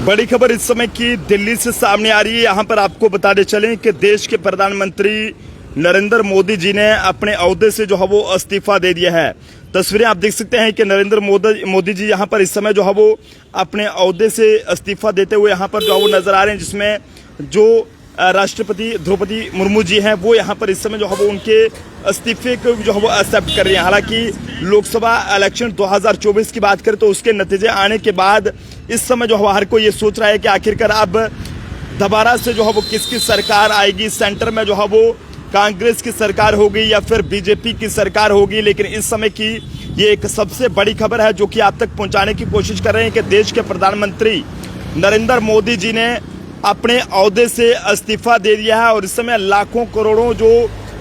बड़ी खबर इस समय की दिल्ली से सामने आ रही है। यहाँ पर आपको बताते चलें कि देश के प्रधानमंत्री नरेंद्र मोदी जी ने अपने ओहदे से जो है वो इस्तीफा दे दिया है। तस्वीरें आप देख सकते हैं कि नरेंद्र मोदी जी यहाँ पर इस समय जो है वो अपने ओहदे से इस्तीफा देते हुए यहाँ पर जो है वो नजर आ रहे हैं, जिसमें जो राष्ट्रपति द्रौपदी मुर्मू जी हैं वो यहाँ पर इस समय जो है वो उनके इस्तीफे को जो है वो एक्सेप्ट कर रही हैं। हालांकि लोकसभा इलेक्शन 2024 की बात करें तो उसके नतीजे आने के बाद इस समय जो है हर कोई ये सोच रहा है कि आखिरकार अब दोबारा से जो है वो किसकी सरकार आएगी, सेंटर में जो है वो कांग्रेस की सरकार होगी या फिर बीजेपी की सरकार होगी। लेकिन इस समय की ये एक सबसे बड़ी खबर है जो कि आप तक पहुंचाने की कोशिश कर रहे हैं कि देश के प्रधानमंत्री नरेंद्र मोदी जी ने अपने ओहदे से इस्तीफा दे दिया है। और इस समय लाखों करोड़ों जो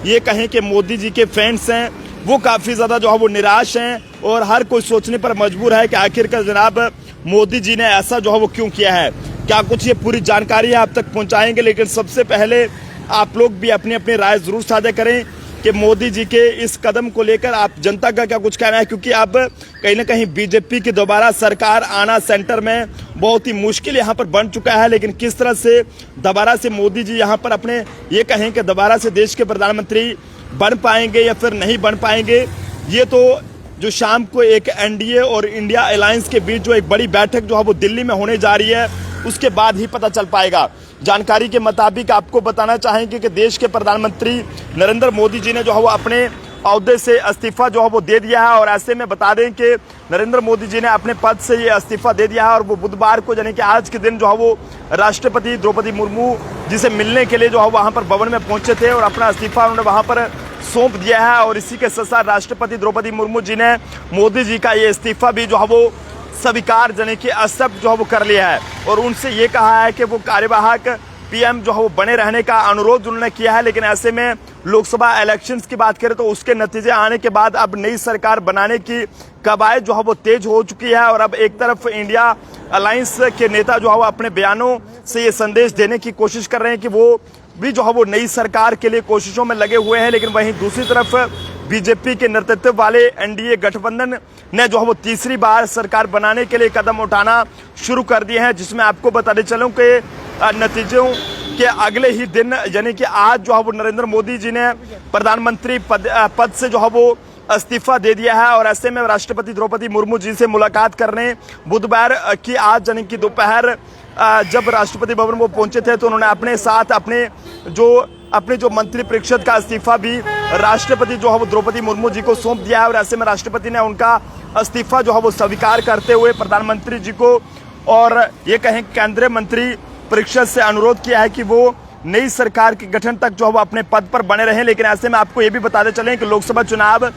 ये कहें कि मोदी जी के फैंस हैं वो काफ़ी ज़्यादा जो है वो निराश हैं और हर कोई सोचने पर मजबूर है कि आखिरकार जनाब मोदी जी ने ऐसा जो है वो क्यों किया है। क्या कुछ ये पूरी जानकारी आप तक पहुंचाएंगे, लेकिन सबसे पहले आप लोग भी अपनी अपनी राय ज़रूर साझा करें कि मोदी जी के इस कदम को लेकर आप जनता का क्या कुछ कहना है, क्योंकि अब कहीं ना कहीं बीजेपी की दोबारा सरकार आना सेंटर में बहुत ही मुश्किल यहाँ पर बन चुका है। लेकिन किस तरह से दोबारा से मोदी जी यहाँ पर अपने ये कहें कि दोबारा से देश के प्रधानमंत्री बन पाएंगे या फिर नहीं बन पाएंगे, ये तो जो शाम को एक एनडीए और इंडिया अलायंस के बीच जो एक बड़ी बैठक जो है वो दिल्ली में होने जा रही है उसके बाद ही पता चल पाएगा। जानकारी के मुताबिक आपको बताना चाहेंगे कि देश के प्रधानमंत्री नरेंद्र मोदी जी ने जो है वो अपने ओहदे से इस्तीफा जो है वो दे दिया है। और ऐसे में बता दें कि नरेंद्र मोदी जी ने अपने पद से ये इस्तीफा दे दिया है और वो बुधवार को यानी कि आज के दिन जो है वो राष्ट्रपति द्रौपदी मुर्मू जी से मिलने के लिए जो है वहाँ पर भवन में पहुंचे थे और अपना इस्तीफा उन्होंने वहाँ पर सौंप दिया है। और इसी के साथ साथ राष्ट्रपति द्रौपदी मुर्मू जी ने मोदी जी का ये इस्तीफा भी जो है वो स्वीकार यानी कि एक्सेप्ट जो है वो कर लिया है और उनसे ये कहा है कि वो कार्यवाहक पीएम जो है वो बने रहने का अनुरोध उन्होंने किया है। लेकिन ऐसे में लोकसभा इलेक्शंस की बात करें तो उसके नतीजे आने के बाद अब नई सरकार बनाने की कवायद जो है वो तेज हो चुकी है। और अब एक तरफ इंडिया अलायंस के नेता जो है वो अपने बयानों से ये संदेश देने की कोशिश कर रहे हैं कि वो भी जो है वो नई सरकार के लिए कोशिशों में लगे हुए हैं। लेकिन वहीं दूसरी तरफ बीजेपी के नेतृत्व वाले एनडीए गठबंधन ने जो है वो तीसरी बार सरकार बनाने के लिए कदम उठाना शुरू कर दिए हैं, जिसमें आपको बताते चलूं कि नतीजों के अगले ही दिन यानी कि आज जो है वो नरेंद्र मोदी जी ने प्रधानमंत्री पद से जो है वो इस्तीफा दे दिया है। और ऐसे में राष्ट्रपति द्रौपदी मुर्मू जी से मुलाकात करने बुधवार की आज यानी कि दोपहर जब राष्ट्रपति भवन वो पहुंचे थे तो उन्होंने अपने साथ अपने जो मंत्री परिषद का इस्तीफा भी राष्ट्रपति जो है वो द्रौपदी मुर्मू जी को सौंप दिया है। और ऐसे में राष्ट्रपति ने उनका इस्तीफा जो है वो स्वीकार करते हुए प्रधानमंत्री जी को और ये कहें केंद्रीय मंत्री परिषद से अनुरोध किया है कि वो नई सरकार के गठन तक जो है वो अपने पद पर बने रहें। लेकिन ऐसे में आपको ये भी बताते चलें कि लोकसभा चुनाव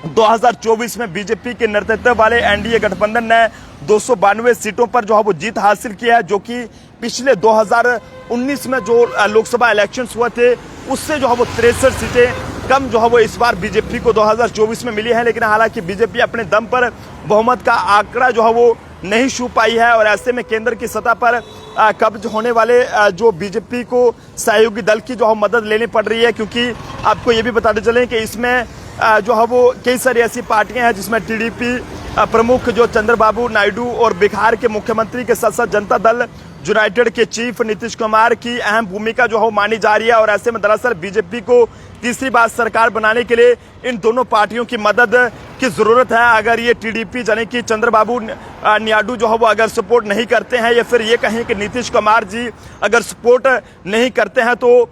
2024 में बीजेपी के नेतृत्व वाले एनडीए गठबंधन ने 292 सीटों पर जो है वो जीत हासिल की है, जो कि पिछले 2019 में जो लोकसभा इलेक्शंस हुए थे उससे जो है वो 63 सीटें कम जो है वो इस बार बीजेपी को 2024 में मिली है। लेकिन हालांकि बीजेपी अपने दम पर बहुमत का आंकड़ा जो है वो नहीं छू पाई है। और ऐसे में केंद्र की सतह पर कब्ज होने वाले जो बीजेपी को सहयोगी दल की जो है मदद लेनी पड़ रही है, क्योंकि आपको ये भी बताते चलें कि इसमें जो है वो कई सारी ऐसी पार्टियां हैं जिसमें टीडीपी प्रमुख जो चंद्रबाबू नायडू और बिहार के मुख्यमंत्री के साथ साथ जनता दल यूनाइटेड के चीफ नीतीश कुमार की अहम भूमिका जो है मानी जा रही है। और ऐसे में दरअसल बीजेपी को तीसरी बार सरकार बनाने के लिए इन दोनों पार्टियों की मदद की जरूरत है। अगर ये टीडीपी यानी कि चंद्रबाबू नायडू जो है वो अगर सपोर्ट नहीं करते हैं या फिर ये कहें कि नीतीश कुमार जी अगर सपोर्ट नहीं करते हैं तो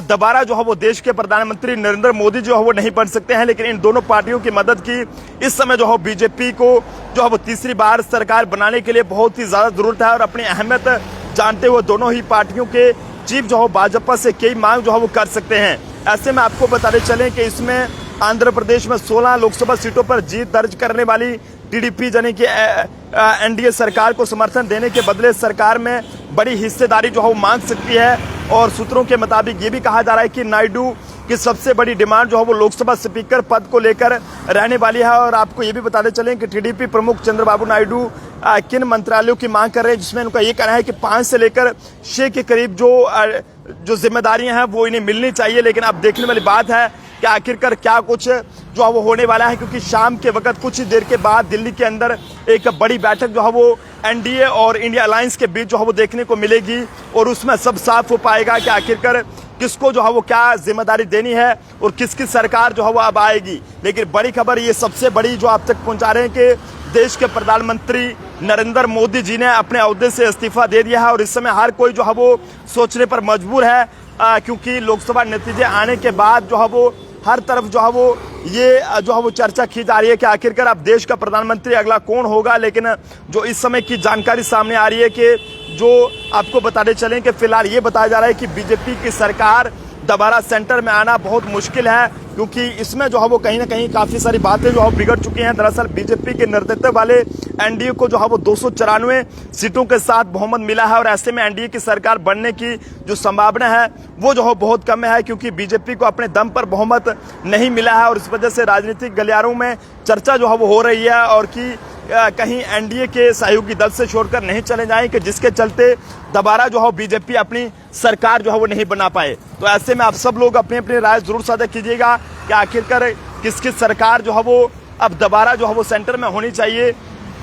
दोबारा जो है वो देश के प्रधानमंत्री नरेंद्र मोदी जो है वो नहीं बन सकते हैं। लेकिन इन दोनों पार्टियों की मदद की इस समय जो है बीजेपी को जो है वो तीसरी बार सरकार बनाने के लिए बहुत ही ज्यादा जरूरत है। और अपनी अहमियत जानते हुए दोनों ही पार्टियों के चीफ जो है भाजपा से कई मांग जो है वो कर सकते हैं। ऐसे में आपको बताते चलें कि इसमें आंध्र प्रदेश में 16 लोकसभा सीटों पर जीत दर्ज करने वाली टीडीपी यानी कि एनडीए सरकार को समर्थन देने के बदले सरकार में बड़ी हिस्सेदारी जो है वो मांग सकती है। और सूत्रों के मुताबिक ये भी कहा जा रहा है कि नायडू की सबसे बड़ी डिमांड जो है वो लोकसभा स्पीकर पद को लेकर रहने वाली है। और आपको ये भी बताते चलें कि टीडीपी प्रमुख चंद्रबाबू नायडू किन मंत्रालयों की मांग कर रहे हैं, जिसमें उनका ये कहना है कि 5 से लेकर 6 के करीब जो जिम्मेदारियां हैं वो इन्हें मिलनी चाहिए। लेकिन अब देखने वाली बात है कि आखिरकार क्या कुछ जो है वो होने वाला है, क्योंकि शाम के वक्त कुछ ही देर के बाद दिल्ली के अंदर एक बड़ी बैठक जो है वो एनडीए और इंडिया अलायंस के बीच जो है वो देखने को मिलेगी और उसमें सब साफ हो पाएगा कि आखिरकार किसको जो है वो क्या जिम्मेदारी देनी है और किसकी सरकार जो है वो अब आएगी। लेकिन बड़ी खबर ये सबसे बड़ी जो आप तक पहुंचा रहे हैं कि देश के प्रधानमंत्री नरेंद्र मोदी जी ने अपने ओहदे से इस्तीफा दे दिया है और इस समय हर कोई जो है वो सोचने पर मजबूर है, क्योंकि लोकसभा नतीजे आने के बाद जो है वो हर तरफ जो है वो ये जो है वो चर्चा की जा रही है कि आखिरकार अब देश का प्रधानमंत्री अगला कौन होगा। लेकिन जो इस समय की जानकारी सामने आ रही है कि जो आपको बताते चलें कि फिलहाल ये बताया जा रहा है कि बीजेपी की सरकार दोबारा सेंटर में आना बहुत मुश्किल है, क्योंकि इसमें जो है वो कहीं ना कहीं काफ़ी सारी बातें जो है बिगड़ चुकी हैं। दरअसल बीजेपी के नेतृत्व वाले एनडीए को जो है वो 294 सीटों के साथ बहुमत मिला है और ऐसे में एनडीए की सरकार बनने की जो संभावना है वो जो है बहुत कम है, क्योंकि बीजेपी को अपने दम पर बहुमत नहीं मिला है और इस वजह से राजनीतिक गलियारों में चर्चा जो है वो हो रही है और कि कहीं एनडीए के सहयोगी दल से छोड़कर नहीं चले जाएं, कि जिसके चलते दोबारा जो है बीजेपी अपनी सरकार जो है वो नहीं बना पाए। तो ऐसे में आप सब लोग अपनी अपनी राय जरूर साझा कीजिएगा कि आखिरकार किसकी सरकार जो है वो अब दोबारा जो है वो सेंटर में होनी चाहिए।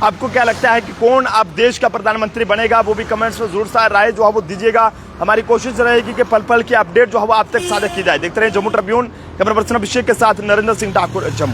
आपको क्या लगता है कि कौन अब देश का प्रधानमंत्री बनेगा, वो भी कमेंट्स में जरूर सा राय जो है वो दीजिएगा। हमारी कोशिश रहेगी कि पल पल की अपडेट जो है वो आप तक साझा की जाए। देखते रहे जम्मू ट्रिब्यून, कैमरा पर्सन अभिषेक के साथ नरेंद्र सिंह ठाकुर, जम्मू।